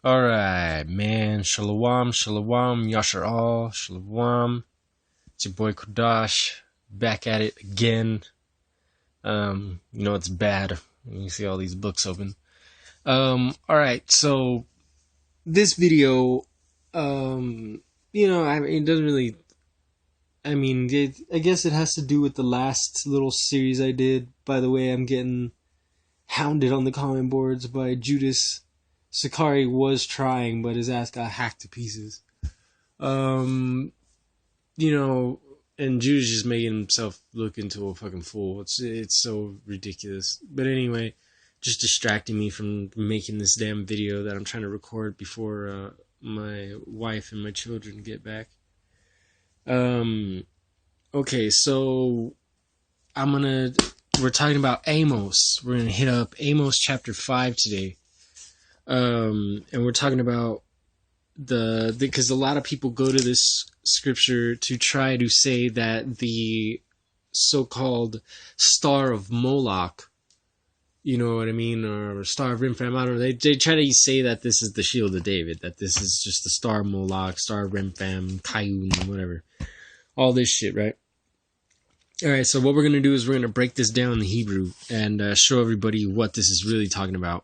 Alright, man. Shalom, shalom, yashar all, shalom. It's your boy Kodash, back at it again. It's bad when you see all these books open. Alright, so this video, it doesn't really, I guess it has to do with the last little series I did. By the way, I'm getting hounded on the comment boards by Judas. Sakari was trying, but his ass got hacked to pieces. And Judas just making himself look into a fucking fool. It's so ridiculous. But anyway, just distracting me from making this damn video that I'm trying to record before my wife and my children get back. Okay, so we're talking about Amos. We're gonna hit up Amos chapter 5 today. And we're talking about because a lot of people go to this scripture to try to say that the so-called star of Moloch, you know what I mean, or star of Remphan, I don't know, they try to say that this is the shield of David, that this is just the star of Moloch, star of Remphan, Kayun, whatever, all this shit, right? Alright, so what we're going to do is we're going to break this down in the Hebrew and show everybody what this is really talking about.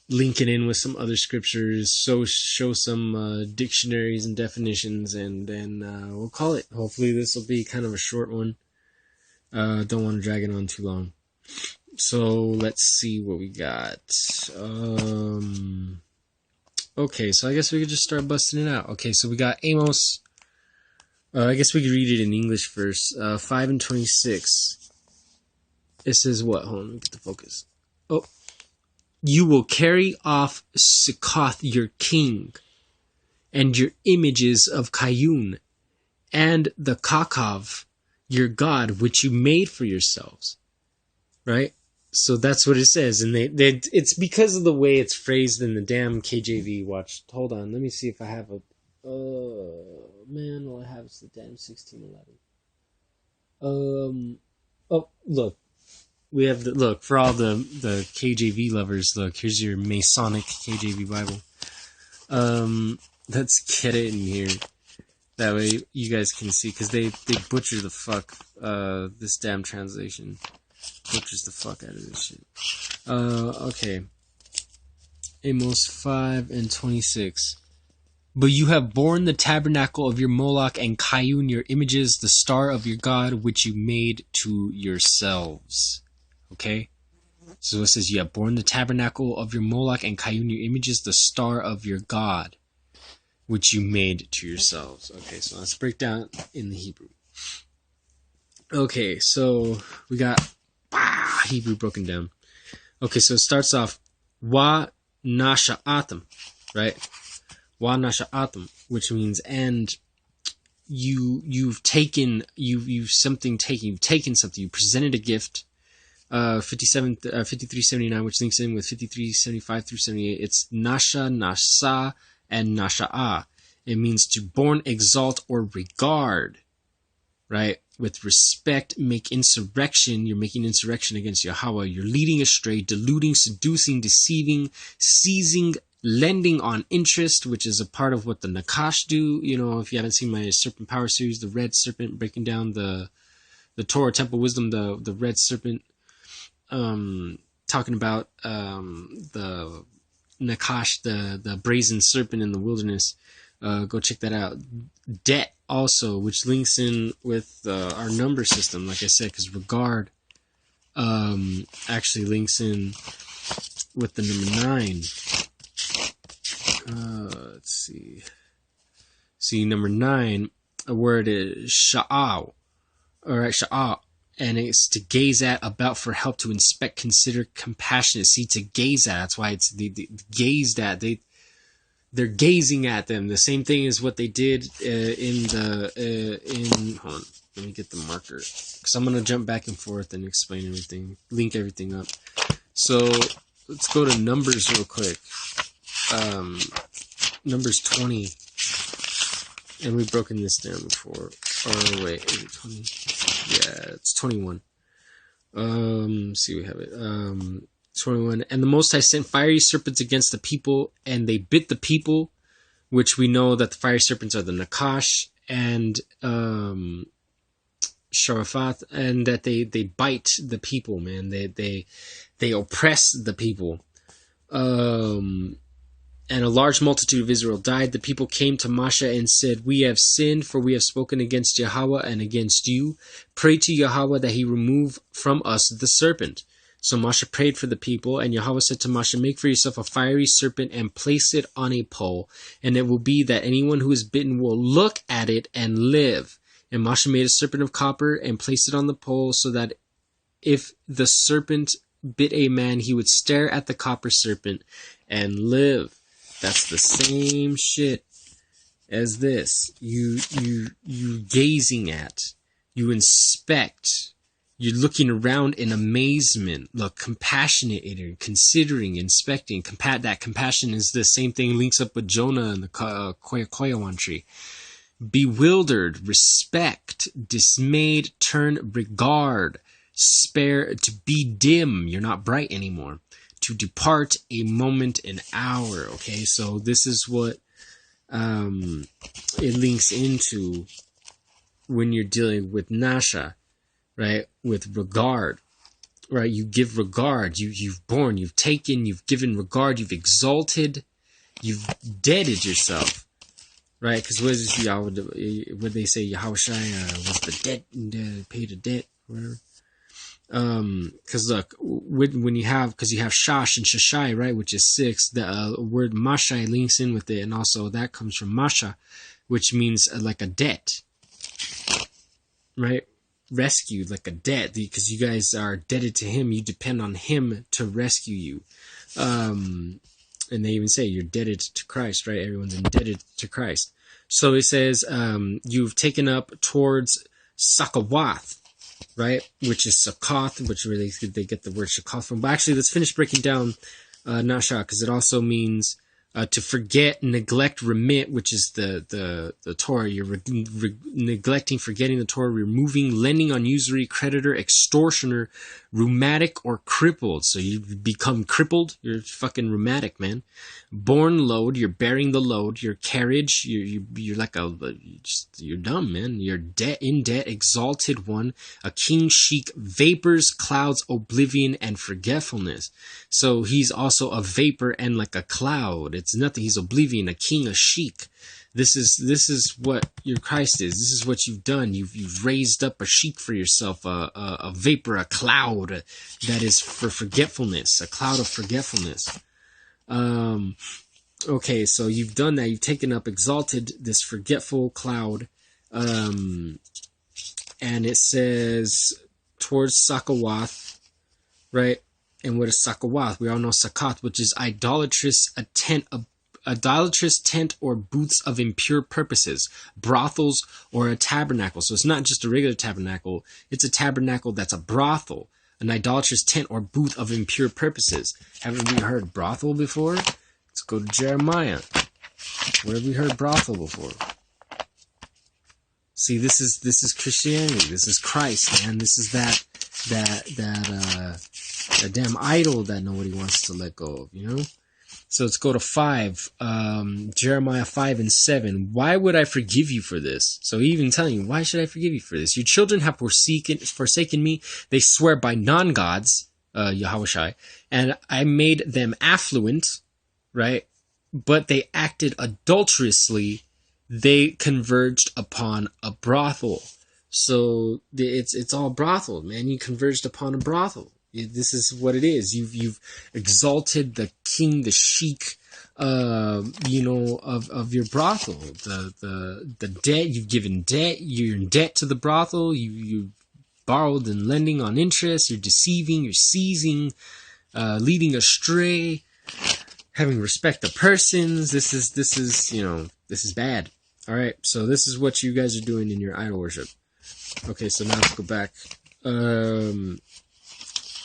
Link it in with some other scriptures, show some dictionaries and definitions, and then we'll call it. Hopefully this will be kind of a short one. Don't want to drag it on too long. So let's see what we got. Okay, so I guess we could just start busting it out. Okay, so we got Amos. I guess we could read it in English first. 5 and 26. It says what? Hold on, let me get the focus. Oh. You will carry off Sikoth your king, and your images of Kayun, and the Kakav, your god, which you made for yourselves. Right? So that's what it says. And it's because of the way it's phrased in the damn KJV. Watch. Hold on. Let me see if I have a... man, all I have is the damn 1611. Oh, look. We have look, for all the KJV lovers, look, here's your Masonic KJV Bible. Let's get it in here. That way you guys can see, because they butcher the fuck, this damn translation. Butchers the fuck out of this shit. Okay. Amos 5 and 26. But you have borne the tabernacle of your Moloch and Kayun, your images, the star of your God, which you made to yourselves. Okay, so it says you have borne the tabernacle of your Moloch and Kayun, your images, the star of your God, which you made to yourselves. Okay, so let's break down in the Hebrew. Okay, so we got Hebrew broken down. Okay, so it starts off wa nasha'atam, right? Wa nasha'atam, which means and you've taken something, you presented a gift. 5379, which links in with 5375 through 78. It's Nasha, Nasa, and Nasha'a. It means to born, exalt, or regard, right? With respect, make insurrection. You're making insurrection against Yahweh. You're leading astray, deluding, seducing, deceiving, seizing, lending on interest, which is a part of what the Nakash do. You know, if you haven't seen my Serpent Power series, the Red Serpent, breaking down the Torah Temple Wisdom, the Red Serpent, talking about the Nakash, the brazen serpent in the wilderness. Go check that out. Debt also, which links in with our number system, like I said, because regard actually links in with the number 9. Let's see. See, number 9, a word is sha'al. Alright, sha'al. And it's to gaze at, about, for help, to inspect, consider, compassionate. See, to gaze at. That's why it's the gazed at. They're gazing at them. The same thing as what they did hold on, let me get the marker, because I'm gonna jump back and forth and explain everything, link everything up. So let's go to Numbers real quick. Numbers 20, and we've broken this down before. Oh wait, is it 20? Yeah, it's 21. See, we have it. 21. And the Most High sent fiery serpents against the people, and they bit the people, which we know that the fiery serpents are the Nakash and Sharafat, and that they bite the people, man. They oppress the people. And a large multitude of Israel died. The people came to Masha and said, "We have sinned, for we have spoken against Yahweh and against you. Pray to Yahweh that he remove from us the serpent." So Masha prayed for the people, and Yahweh said to Masha, "Make for yourself a fiery serpent and place it on a pole, and it will be that anyone who is bitten will look at it and live." And Masha made a serpent of copper and placed it on the pole, so that if the serpent bit a man, he would stare at the copper serpent and live. That's the same shit as this. You gazing at, you inspect, you're looking around in amazement, look, compassionate, considering, inspecting. That compassion is the same thing, links up with Jonah and the Koyawan tree. Bewildered, respect, dismayed, turn, regard, spare, to be dim, you're not bright anymore. To depart, a moment, an hour. Okay, so this is what it links into when you're dealing with Nasha, right? With regard, right? You give regard. You've borne, you've taken, you've given regard, you've exalted, you've deaded yourself, right? Because what is what they say? Yahushua was the debt and paid a debt, whatever. Because look, when you have Shash and Shashai, right, which is 6, the word Mashai links in with it, and also that comes from Masha, which means like a debt, right? Rescued, like a debt, because you guys are indebted to him. You depend on him to rescue you. And they even say you're indebted to Christ, right? Everyone's indebted to Christ. So it says, you've taken up towards Sakawath, right, which is Sakath, which really they get the word Shakath from. But actually, let's finish breaking down Nasha, because it also means to forget, neglect, remit, which is the Torah. You're neglecting, forgetting the Torah, removing, lending on usury, creditor, extortioner, rheumatic or crippled. So you become crippled. You're fucking rheumatic, man. Born load, you're bearing the load. Your carriage, you're like you're dumb, man. You're in debt, exalted one, a king, chic, vapors, clouds, oblivion, and forgetfulness. So he's also a vapor and like a cloud. It's nothing. He's oblivion, a king, a chic. This is what your Christ is. This is what you've done. You've raised up a sheik for yourself, a vapor, a cloud that is for forgetfulness, a cloud of forgetfulness. Okay, so you've done that. You've taken up, exalted this forgetful cloud. And it says towards Sakawath, right? And what is Sakawath? We all know Sakath, which is idolatrous tent or booths of impure purposes, brothels or a tabernacle. So it's not just a regular tabernacle. It's a tabernacle that's a brothel, an idolatrous tent or booth of impure purposes. Haven't we heard brothel before? Let's go to Jeremiah. Where have we heard brothel before? See, this is Christianity. This is Christ, man. This is that damn idol that nobody wants to let go of, you know? So let's go to 5, Jeremiah 5 and 7. Why would I forgive you for this? So even telling you, why should I forgive you for this? Your children have forsaken me. They swear by non-gods, Yahushai, and I made them affluent, right? But they acted adulterously. They converged upon a brothel. So it's all brothel, man. You converged upon a brothel. This is what it is. You've exalted the king, the sheik, of your brothel. The debt, you've given debt. You're in debt to the brothel. You borrowed and lending on interest. You're deceiving. You're seizing, leading astray, having respect of persons. This is bad. All right. So this is what you guys are doing in your idol worship. Okay. So now let's go back.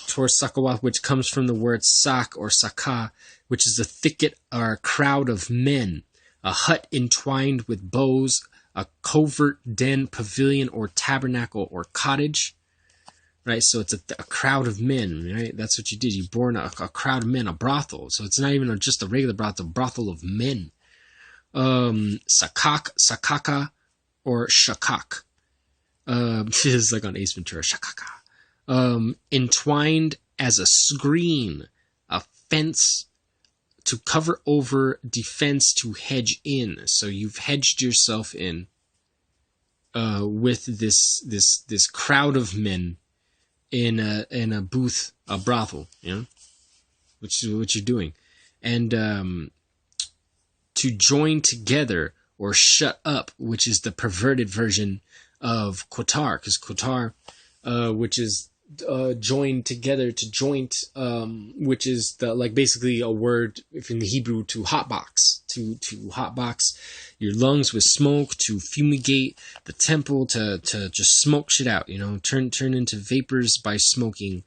Towards Sakawath, which comes from the word sak or saka, which is a thicket or a crowd of men, a hut entwined with boughs, a covert den, pavilion, or tabernacle or cottage. right? So it's a crowd of men, right? That's what you did. You born a crowd of men, a brothel. So it's not even just a regular brothel of men. Sakaka, or shakak. This is like on Ace Ventura, shakaka. Entwined as a screen, a fence to cover over, defense to hedge in. So you've hedged yourself in with this crowd of men in a booth, a brothel, which is what you're doing, and to join together or shut up, which is the perverted version of Qatar, because Qatar, which is joined together, to joint, which is basically a word in the Hebrew to hotbox, to hotbox your lungs with smoke, to fumigate the temple, to just smoke shit out, turn into vapors by smoking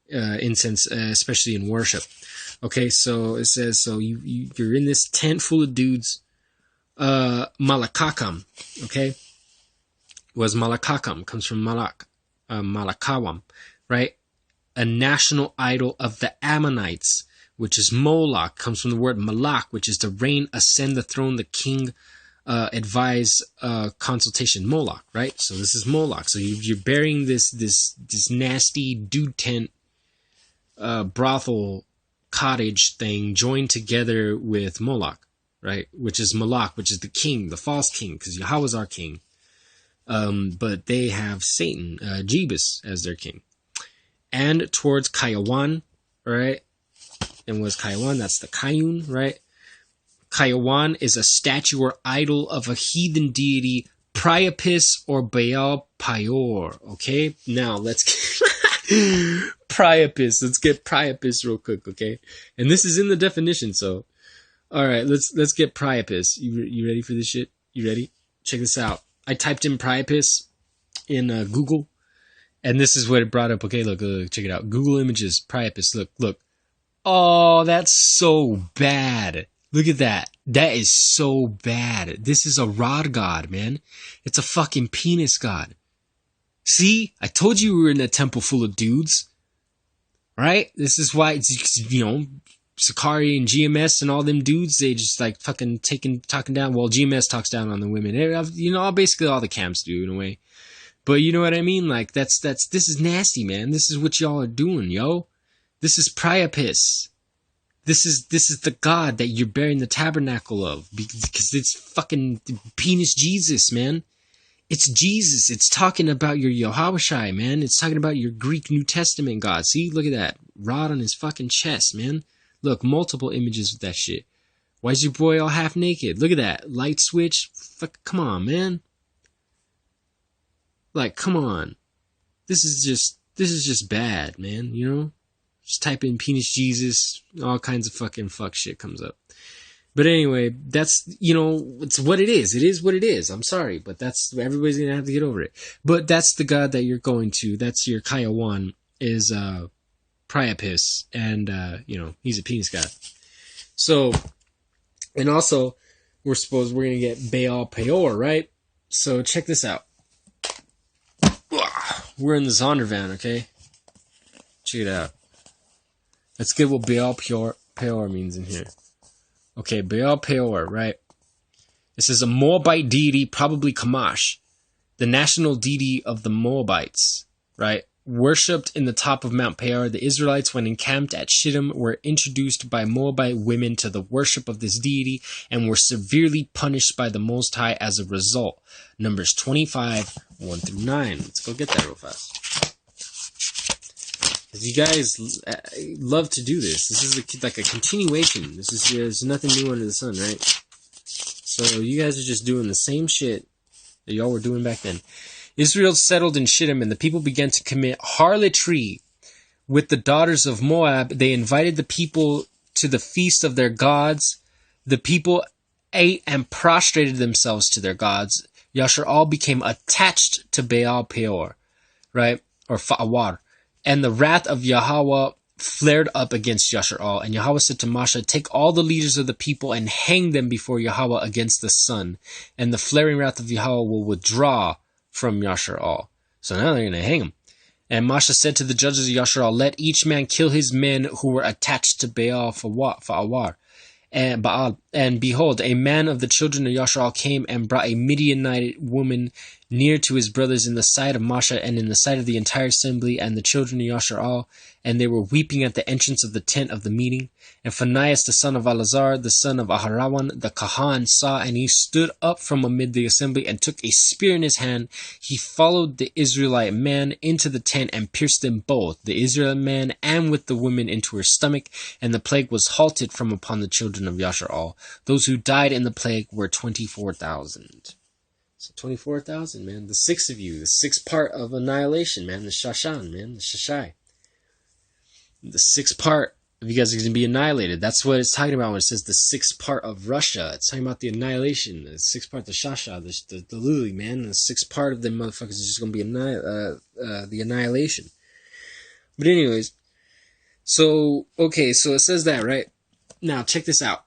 incense, especially in worship. Okay, so it says, so you're in this tent full of dudes, malakakam, okay? Was malakakam, comes from malakawam, right? A national idol of the Ammonites, which is Moloch, comes from the word malak, which is to reign, ascend the throne, the king, advise, consultation, Moloch, right? So this is Moloch. So you're burying this nasty dude tent, brothel, cottage thing joined together with Moloch, right? Which is Moloch, which is the king, the false king, because Yahweh is our king. But they have Satan, Jebus, as their king. And towards Kayawan, right? And what's Kayawan? That's the Kayun, right? Kayawan is a statue or idol of a heathen deity, Priapus or Baal Peor. Okay? Now, let's get Priapus. Let's get Priapus real quick, okay? And this is in the definition, so... Alright, let's get Priapus. You ready for this shit? You ready? Check this out. I typed in Priapus in Google, and this is what it brought up. Okay, look, check it out. Google Images, Priapus, look. Oh, that's so bad. Look at that. That is so bad. This is a rod god, man. It's a fucking penis god. See? I told you we were in a temple full of dudes. Right? This is why, Sakari and GMS and all them dudes, they just like fucking talking down. Well, GMS talks down on the women. Basically all the camps do in a way. But you know what I mean? Like, this is nasty, man. This is what y'all are doing, yo. This is Priapus. This is the God that you're burying the tabernacle of, because it's fucking penis Jesus, man. It's Jesus. It's talking about your Yahushai, man. It's talking about your Greek New Testament God. See, look at that. Rod on his fucking chest, man. Look, multiple images of that shit. Why is your boy all half naked? Look at that. Light switch. Fuck, come on, man. Like, come on. This is just bad, man, Just type in penis Jesus, all kinds of fucking fuck shit comes up. But anyway, that's, it's what it is. It is what it is. I'm sorry, but everybody's gonna have to get over it. But that's the God that you're going to. That's your Kayawan, is, Priapus, and, he's a penis god. So, and also, we're gonna get Baal Peor, right? So, check this out. We're in the Zondervan, okay? Check it out. Let's get what Baal Peor means in here. Okay, Baal Peor, right? It says a Moabite deity, probably Kamash, the national deity of the Moabites, right? Worshipped in the top of Mount Peor, the Israelites, when encamped at Shittim, were introduced by Moabite women to the worship of this deity and were severely punished by the Most High as a result. Numbers 25, 1-9. Let's go get that real fast. Because you guys love to do this. This is like a continuation. There's nothing new under the sun, right? So you guys are just doing the same shit that y'all were doing back then. Israel settled in Shittim, and the people began to commit harlotry with the daughters of Moab. They invited the people to the feast of their gods. The people ate and prostrated themselves to their gods. Yashar'al became attached to Baal Peor, right? Or Fa'awar. And the wrath of Yahweh flared up against Yashar'al. And Yahweh said to Moshe, take all the leaders of the people and hang them before Yahweh against the sun. And the flaring wrath of Yahweh will withdraw from Yashar'al. So now they're going to hang him. And Masha said to the judges of Yasharal, let each man kill his men who were attached to Baal Fa'awar. And Baal, and behold, a man of the children of Yasharal came and brought a Midianite woman near to his brothers in the sight of Masha and in the sight of the entire assembly and the children of Yasharal, and they were weeping at the entrance of the tent of the meeting. And Phinehas, the son of Elazar, the son of Aharawan, the Kahan, saw, and he stood up from amid the assembly and took a spear in his hand. He followed the Israelite man into the tent and pierced them both, the Israelite man and with the woman, into her stomach, and the plague was halted from upon the children of Yasharal. Those who died in the plague were 24,000. So 24,000, man. The six of you, the sixth part of annihilation, man. The Shashan, man. The Shashai. The sixth part of you guys are going to be annihilated. That's what it's talking about when it says the sixth part of Russia. It's talking about the annihilation. The sixth part, the Shasha, the Luli, man. The sixth part of them motherfuckers is just going to be the annihilation. But anyways, so, okay, so it says that, right? Now, check this out.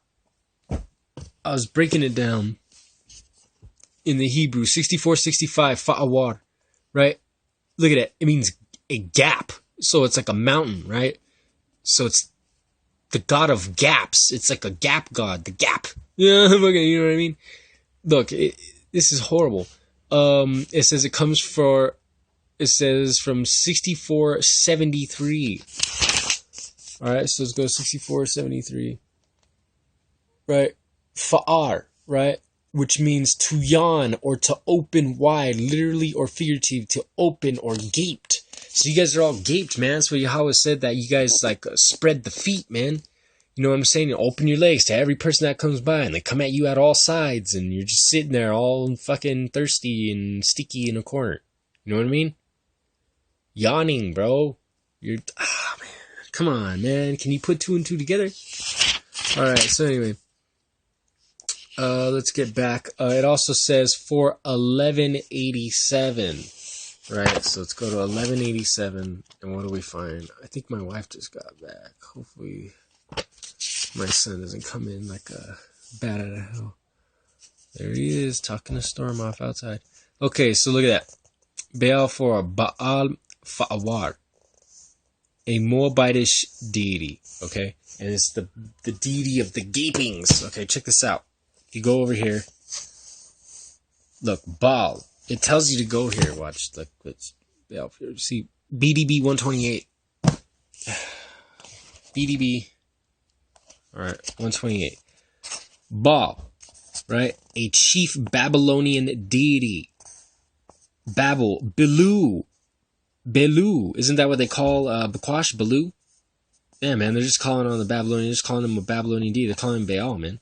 I was breaking it down in the Hebrew, 6465, Fa'awar, right? Look at it. It means a gap. So it's like a mountain, right? So it's the god of gaps. It's like a gap god, the gap. Yeah, you know what I mean? Look, this is horrible. It says it comes from 6473. All right, so let's go 6473. Right? Fa'ar, right? Which means to yawn or to open wide, literally or figurative, to open or gaped. So you guys are all gaped, man. That's what Yahweh said, that you guys like spread the feet, man. You know what I'm saying? You open your legs to every person that comes by, and they come at you at all sides, and you're just sitting there all fucking thirsty and sticky in a corner. You know what I mean? Yawning, bro. Man. Come on, man. Can you put two and two together? All right, so anyway. Let's get back. It also says for 1187, right? So let's go to 1187, and what do we find? I think my wife just got back. Hopefully my son doesn't come in like a bat out of hell. There he is, talking a storm off outside. Okay, so look at that. Baal for Baal Fa'awar, a Moabitish deity, okay? And it's the deity of the gapings. Okay, check this out. You go over here. Look, Baal. It tells you to go here. Watch. Look, let's see. BDB 128. BDB. Alright, 128. Baal. Right? A chief Babylonian deity. Babel. Belu. Isn't that what they call Bakwash? Belu? Yeah, man. They're just calling on the Babylonian. They're just calling him a Babylonian deity. They're calling him Baal, man.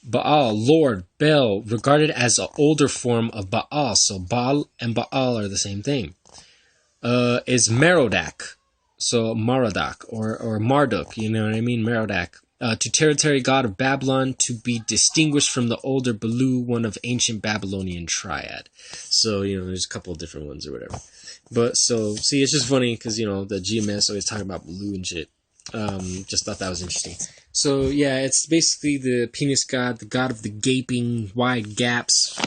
Baal, Lord, Bel, regarded as an older form of Baal. So Baal and Baal are the same thing. Is Merodach. So Marduk or Marduk, you know what I mean? Merodach. To territory god of Babylon, to be distinguished from the older Belu, one of ancient Babylonian triad. So, you know, there's a couple of different ones or whatever. But so, see, it's just funny because, you know, the GMS always talking about Belu and shit. Just thought that was interesting. So yeah, it's basically the penis god, the god of the gaping wide gaps.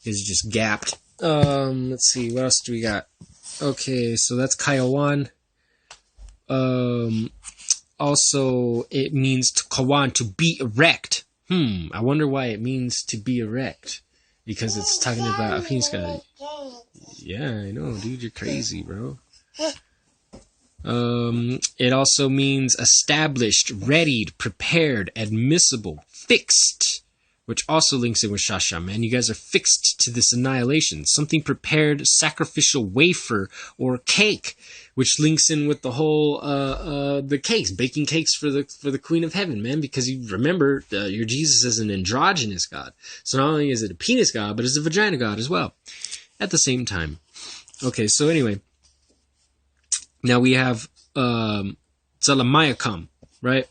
Is just gapped. Let's see, what else do we got? Okay, so that's Kayawan. Also, it means to Kawan, to be erect. I wonder why it means to be erect. Because it's talking about a penis god. Yeah, I know, dude, you're crazy, bro. It also means established, readied, prepared, admissible, fixed, which also links in with Shasha, man. You guys are fixed to this annihilation. Something prepared, sacrificial wafer or cake, which links in with the whole, the cakes, baking cakes for the Queen of Heaven, man, because you remember, your Jesus is an androgynous god. So not only is it a penis god, but it's a vagina god as well, at the same time. Okay, so anyway. Now we have Tzalamayakam, right?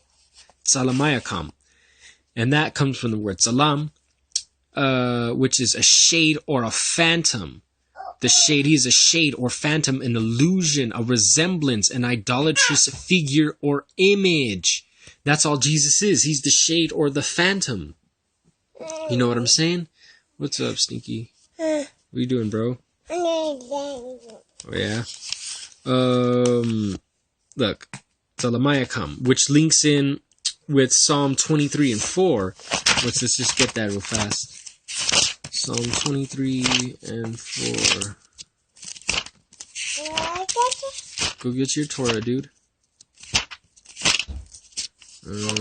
Tzalamayakam. And that comes from the word Tzalam, which is a shade or a phantom. The shade, he is a shade or phantom, an illusion, a resemblance, an idolatrous figure or image. That's all Jesus is. He's the shade or the phantom. You know what I'm saying? What's up, Sneaky? What are you doing, bro? Oh, yeah. Look, Salamayakam, which links in with Psalm 23 and 4. Let's just get that real fast. Psalm 23 and 4. Go get your Torah, dude. Oh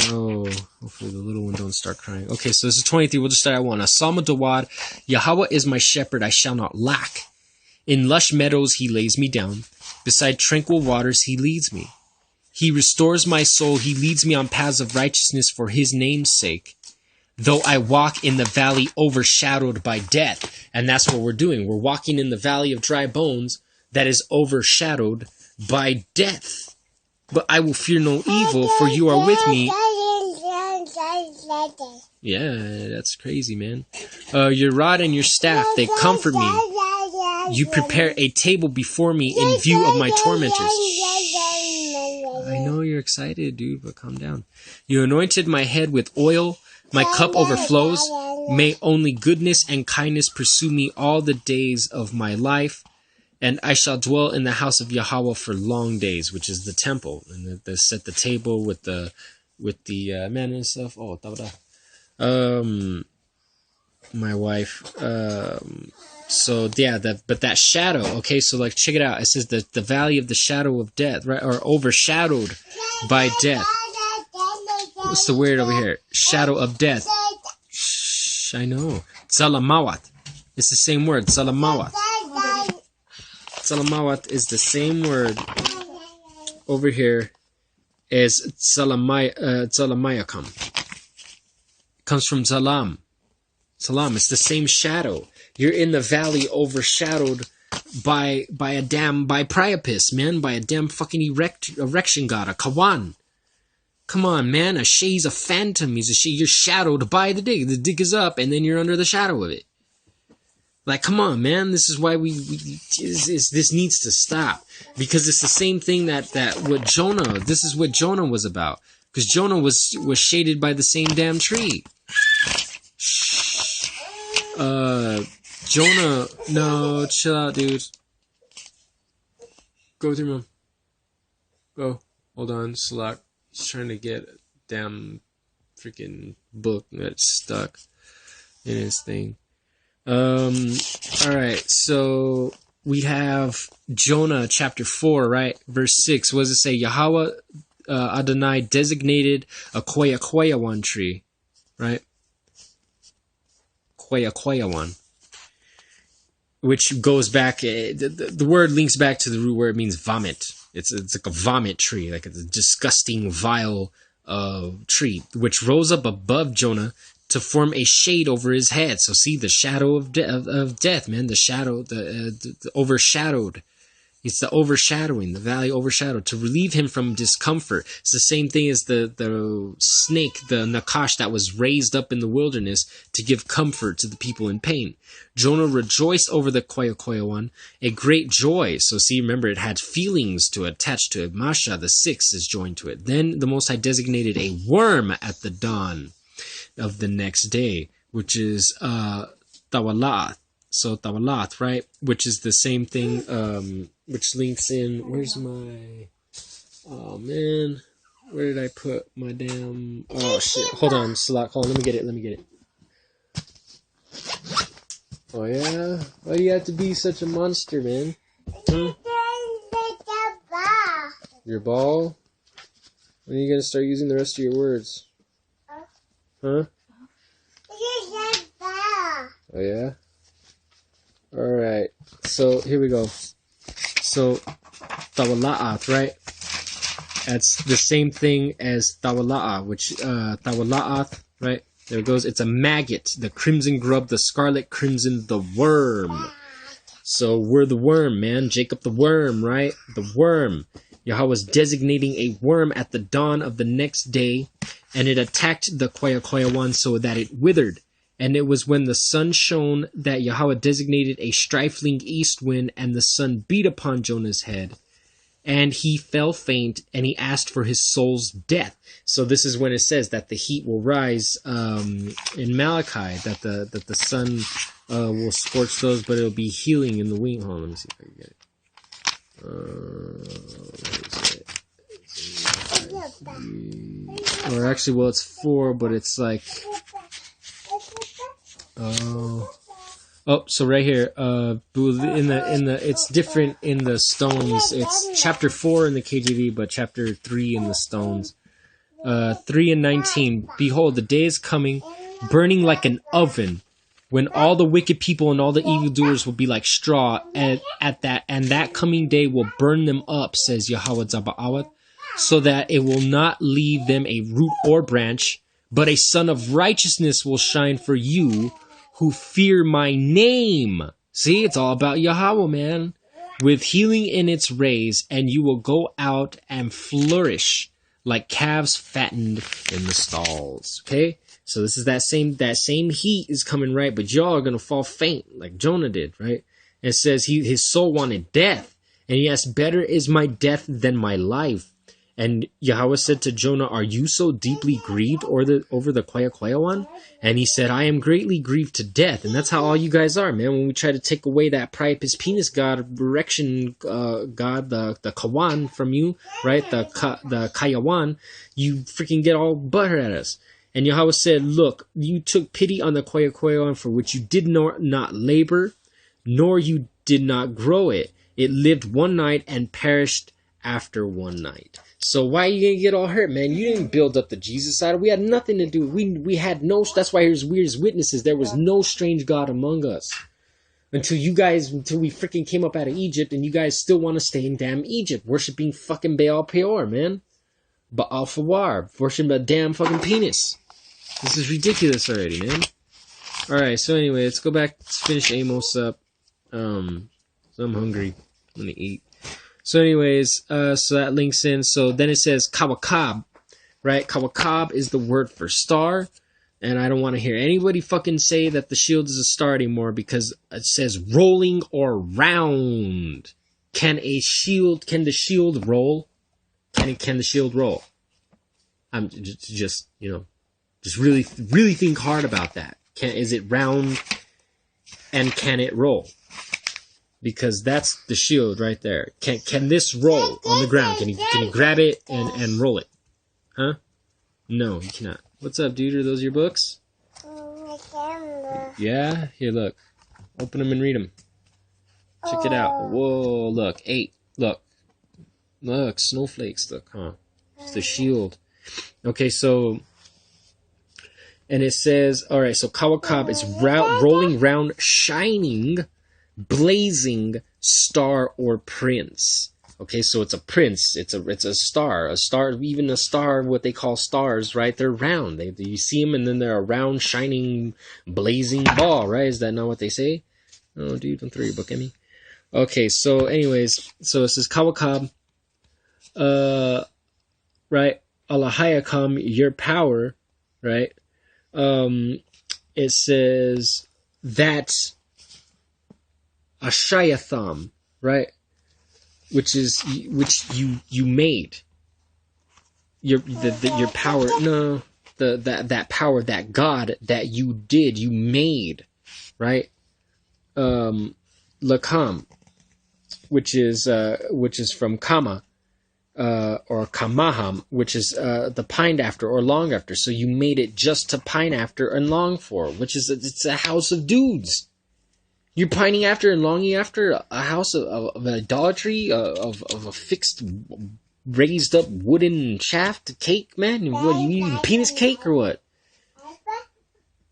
no. Hopefully the little one don't start crying. Okay, so this is 23. We'll just start at 1. A Psalm of Dawad. Yahweh is my shepherd, I shall not lack. In lush meadows he lays me down. Beside tranquil waters he leads me. He restores my soul. He leads me on paths of righteousness for his name's sake. Though I walk in the valley overshadowed by death. And that's what we're doing. We're walking in the valley of dry bones that is overshadowed by death. But I will fear no evil, for you are with me. Yeah, that's crazy, man. Your rod and your staff, they comfort me. You prepare a table before me in view of my tormentors. I know you're excited, dude, but calm down. You anointed my head with oil. My cup overflows. May only goodness and kindness pursue me all the days of my life. And I shall dwell in the house of Yahweh for long days, which is the temple. And they set the table with the manna and stuff. Oh, my wife. So yeah, but that shadow. Okay, so like check it out. It says the valley of the shadow of death, right? Or overshadowed by death. What's the word over here? Shadow of death. Shh, I know. Tzalamawat. It's the same word. Tzalamawat. Tzalamawat is the same word over here as Tzalamayakam. It comes from Zalam. Salam, it's the same shadow. You're in the valley overshadowed by Priapus, man, by a damn fucking erection god, a Kawan. Come on, man, he's a phantom. You're shadowed by the dig. The dig is up, and then you're under the shadow of it. Like, come on, man. This is why this needs to stop. Because it's the same thing that what Jonah, this is what Jonah was about. Because Jonah was shaded by the same damn tree. Jonah, no, chill out, dude. Go with your mom. Go. Hold on, Slack. He's trying to get a damn freaking book that's stuck in his thing. Alright, so we have Jonah chapter 4, right? Verse 6. What does it say? Yahweh Adonai designated a Koyakoyawan tree, right? Koyakoyawan. Which goes back, the word links back to the root where it means vomit. It's like a vomit tree, like a disgusting, vile tree, which rose up above Jonah to form a shade over his head. So see, the shadow of death, man. The shadow, the overshadowed. It's the overshadowing, the valley overshadowed, to relieve him from discomfort. It's the same thing as the snake, the Nakash that was raised up in the wilderness to give comfort to the people in pain. Jonah rejoiced over the Koyakoyawan, a great joy. So see, remember, it had feelings to attach to it. Masha, the 6, is joined to it. Then the Most High designated a worm at the dawn of the next day, which is Tawalat. So Tawalat, right? Which is the same thing, which links in. Where's my... Oh, man. Where did I put my damn... Oh, shit. Hold on, Salak. Hold on, let me get it. Oh, yeah? Why do you have to be such a monster, man? Huh? Your ball? When are you going to start using the rest of your words? Huh? Oh, yeah? Alright, so here we go. So, Tawala'at, right? That's the same thing as Tawala'a, which, Tawala'at, right? There it goes. It's a maggot, the crimson grub, the scarlet crimson, the worm. So, we're the worm, man. Jacob the worm, right? The worm. Yahweh was designating a worm at the dawn of the next day, and it attacked the Koyakoyawan so that it withered. And it was when the sun shone that Yahweh designated a strifling east wind, and the sun beat upon Jonah's head. and he fell faint, and he asked for his soul's death. So this is when it says that the heat will rise in Malachi, that the sun will scorch those, but it'll be healing in the wing. Hold on, let me see if I can get it. Or actually, well, it's 4, but it's like, so right here, it's different in the stones. It's chapter 4 in the KJV, but chapter 3 in the stones. 3 and 19. Behold, the day is coming, burning like an oven, when all the wicked people and all the evildoers will be like straw, and that coming day will burn them up, says Yahweh Zaba'awat, so that it will not leave them a root or branch, but a sun of righteousness will shine for you who fear my name. See, it's all about Yahweh, man. With healing in its rays, and you will go out and flourish like calves fattened in the stalls. Okay? So this is that same heat is coming, right? But y'all are going to fall faint like Jonah did, right? And it says his soul wanted death. And he asked, better is my death than my life. And Yahweh said to Jonah, are you so deeply grieved over the Kwaya one? And he said, I am greatly grieved to death. And that's how all you guys are, man. When we try to take away that Priapus penis god, erection god, the Kawan from you, right? The Kayawan, you freaking get all butthurt at us. And Yahweh said, look, you took pity on the Kwaya for which you did not labor, nor you did not grow it. It lived one night and perished after one night. So why are you going to get all hurt, man? You didn't build up the Jesus side. We had nothing to do. We had no, that's why we're as witnesses. There was no strange God among us. Until we freaking came up out of Egypt, and you guys still want to stay in damn Egypt, worshiping fucking Baal Peor, man. Baal Fawar, worshiping a damn fucking penis. This is ridiculous already, man. Alright, so anyway, let's go back, let's finish Amos up. So I'm hungry. I'm gonna eat. So anyways, so that links in. So then it says Kawakab, right? Kawakab is the word for star. And I don't want to hear anybody fucking say that the shield is a star anymore, because it says rolling or round. Can the shield roll? Can the shield roll? I'm just really think hard about that. Is it round, and can it roll? Because that's the shield right there. Can this roll on the ground? Can you grab it and roll it? Huh? No, you cannot. What's up, dude? Are those your books? Yeah? Here, look. Open them and read them. Check it out. Whoa, look. 8. Look, snowflakes. Look, huh? It's the shield. Okay, so... And it says, alright, so Kawakab is rolling round, shining, blazing star or prince. Okay, so it's a prince. It's a star. A star, even a star, what they call stars, right? They're round. You see them, and then they're a round, shining, blazing ball, right? Is that not what they say? Oh, dude, don't throw your book at me. Okay, so anyways, so it says Kawakab, right? Alahayakam, your power, right? It says that Ashayatham, right? Which you made. Your power, no, that power, that God that you made, right? Lakam, which is from Kama, or Kamaham, which is the pined after or long after. So you made it just to pine after and long for, which is it's a house of dudes. You're pining after and longing after a house of idolatry, of a fixed, raised up wooden shaft cake, man. What, you eating penis cake or what?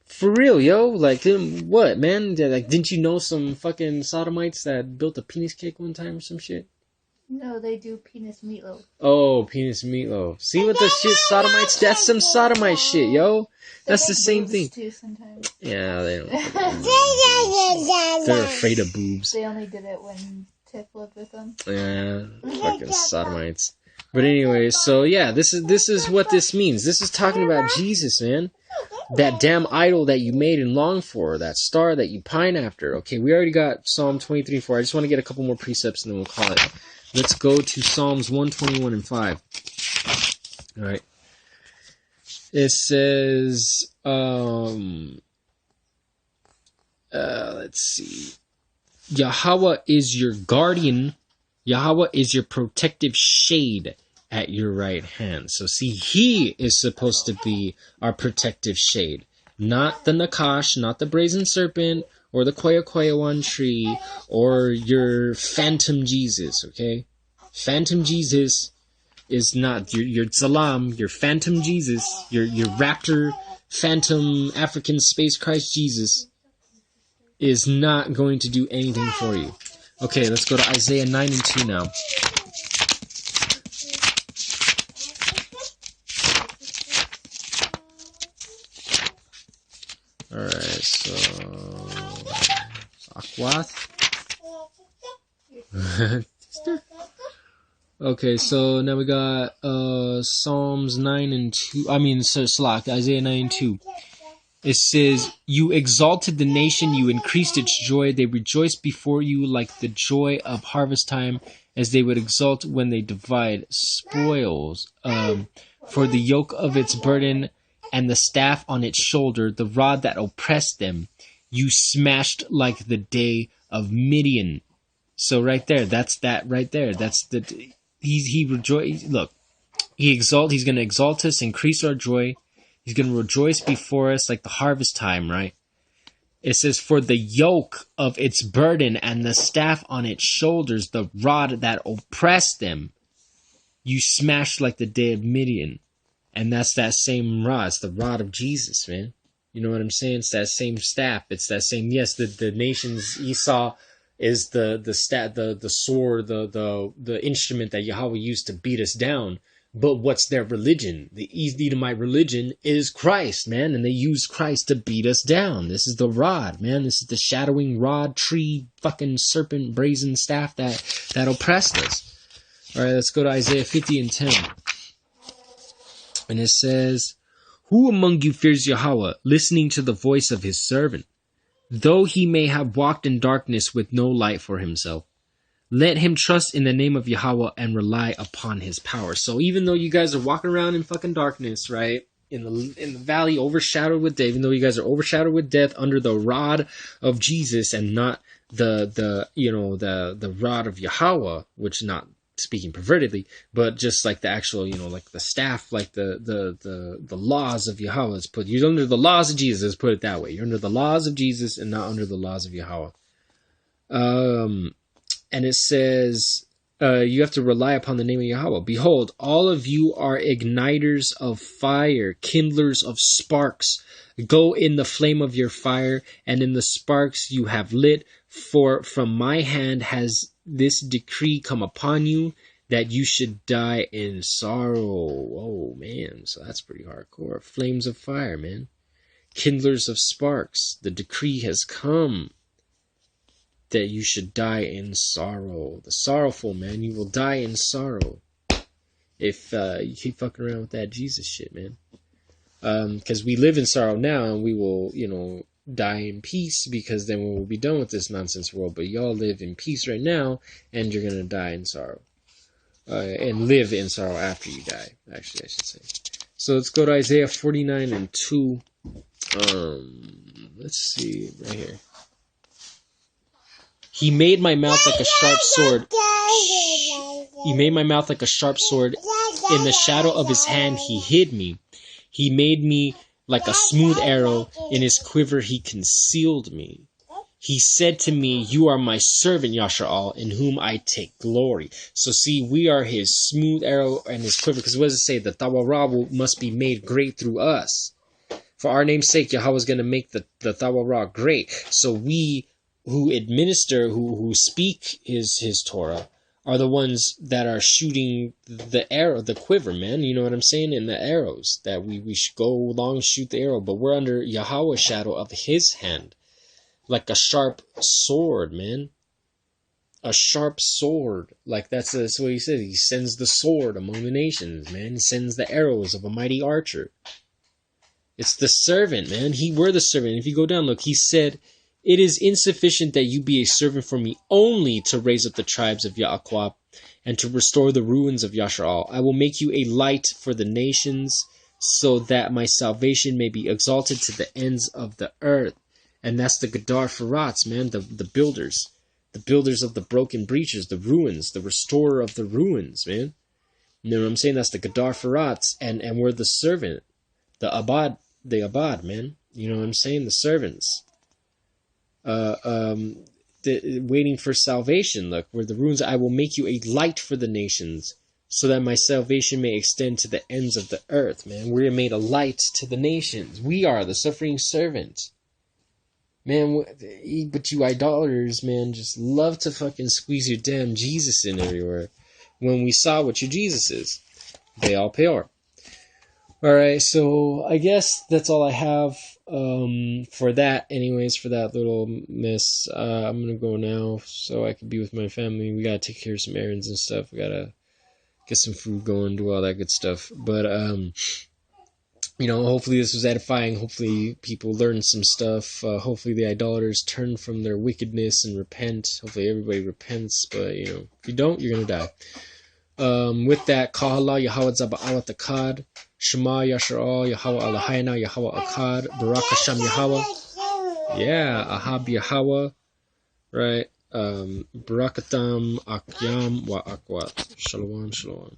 For real, yo. Like, what, man? Like, didn't you know some fucking sodomites that built a penis cake one time or some shit? No, they do penis meatloaf. Oh, penis meatloaf. See what the shit sodomites? That's some sodomite shit, yo. That's the same thing. Too sometimes. Yeah, they don't. They're afraid of boobs. They only did it when Tiff lived with them. Yeah, fucking sodomites. But anyway, so yeah, this is what this means. This is talking about Jesus, man. That damn idol that you made and longed for, that star that you pine after. Okay, we already got Psalm 23:4. I just want to get a couple more precepts and then we'll call it. Let's go to Psalms 121 and 5. All right. It says, let's see. Yahweh is your guardian. Yahweh is your protective shade at your right hand. So see, he is supposed to be our protective shade. Not the Nakash, not the brazen serpent, or the Koya tree, or your phantom Jesus, okay? Phantom Jesus is not your Zalam, your phantom Jesus, your raptor, phantom African space Christ Jesus is not going to do anything for you. Okay, let's go to Isaiah 9 and 2 now. Alright, so Akwath. Okay, so now we got Psalms 9 and 2. Isaiah 9 and 2. It says, you exalted the nation, you increased its joy. They rejoiced before you like the joy of harvest time, as they would exult when they divide spoils. For the yoke of its burden and the staff on its shoulder, the rod that oppressed them, you smashed like the day of Midian. So right there, that's that right there. That's the he rejoice. Look, he's going to exalt us, increase our joy. He's going to rejoice before us like the harvest time, right? It says, for the yoke of its burden and the staff on its shoulders, the rod that oppressed them, you smashed like the day of Midian. And that's that same rod. It's the rod of Jesus, man. You know what I'm saying? It's that same staff. It's that same, yes, the nations, Esau is the sword, the instrument that Yahweh used to beat us down. But what's their religion? The Edomite religion is Christ, man. And they use Christ to beat us down. This is the rod, man. This is the shadowing rod, tree, fucking serpent, brazen staff that oppressed us. All right, let's go to Isaiah 50 and 10. And it says, who among you fears Yahweh, listening to the voice of his servant? Though he may have walked in darkness with no light for himself, let him trust in the name of Yahweh and rely upon his power. So even though you guys are walking around in fucking darkness, right? In the valley overshadowed with death, even though you guys are overshadowed with death under the rod of Jesus and not the rod of Yahweh, which not speaking pervertedly, but just like the actual, like the staff, like the laws of Yahweh is put. You're under the laws of Jesus, put it that way. You're under the laws of Jesus and not under the laws of Yahweh. And it says, you have to rely upon the name of Yahweh. Behold, all of you are igniters of fire, kindlers of sparks. Go in the flame of your fire, and in the sparks you have lit. For from my hand has this decree come upon you, that you should die in sorrow. Oh, man, so that's pretty hardcore. Flames of fire, man. Kindlers of sparks. The decree has come that you should die in sorrow. The sorrowful, man, you will die in sorrow if you keep fucking around with that Jesus shit, man. Because we live in sorrow now, and we will, die in peace, because then we will be done with this nonsense world. But y'all live in peace right now, and you're going to die in sorrow. And live in sorrow after you die, actually, I should say. So let's go to Isaiah 49 and 2. Let's see, right here. He made my mouth like a sharp sword. He made my mouth like a sharp sword. In the shadow of his hand he hid me. He made me like a smooth arrow. In his quiver he concealed me. He said to me, you are my servant, Yasha'al, in whom I take glory. So see, we are his smooth arrow and his quiver. Because what does it say? The Tawara must be made great through us. For our name's sake, Yahweh is going to make the Tawara great. So we who administer, who speak his Torah, are the ones that are shooting the arrow, the quiver, man. You know what I'm saying? In the arrows, that we should go along and shoot the arrow. But we're under Yahweh's shadow of his hand. Like a sharp sword, man. A sharp sword. Like that's what he says. He sends the sword among the nations, man. He sends the arrows of a mighty archer. It's the servant, man. We're the servant. If you go down, look, he said, it is insufficient that you be a servant for me only to raise up the tribes of Yaakov and to restore the ruins of Yasharal. I will make you a light for the nations, so that my salvation may be exalted to the ends of the earth. And that's the Gadar Farats, man, the builders. The builders of the broken breaches, the ruins, the restorer of the ruins, man. You know what I'm saying? That's the Gadar Farats, and we're the servant, the Abad, man. You know what I'm saying? The servants. Waiting for salvation. Look, we're the ruins. I will make you a light for the nations, so that my salvation may extend to the ends of the earth, man. We're made a light to the nations. We are the suffering servant. Man, but you idolaters, man, just love to fucking squeeze your damn Jesus in everywhere. When we saw what your Jesus is. They all peor. Alright, so I guess that's all I have for that, anyways, for that little miss. I'm gonna go now so I can be with my family. We gotta take care of some errands and stuff. We gotta get some food going, do all that good stuff. But, hopefully this was edifying. Hopefully people learned some stuff. Hopefully the idolaters turn from their wickedness and repent. Hopefully everybody repents, but, if you don't, you're gonna die. With that, Kahala, Yahweh Zaba'awat Akkad, Shema Yashar'al, Yahweh Eloheinu, Yahweh Akkad, Barak Hashem Yahweh. Yeah, Ahab Yahweh, right? Barakatam Akyam Wa Akwat. Shalom, shalom.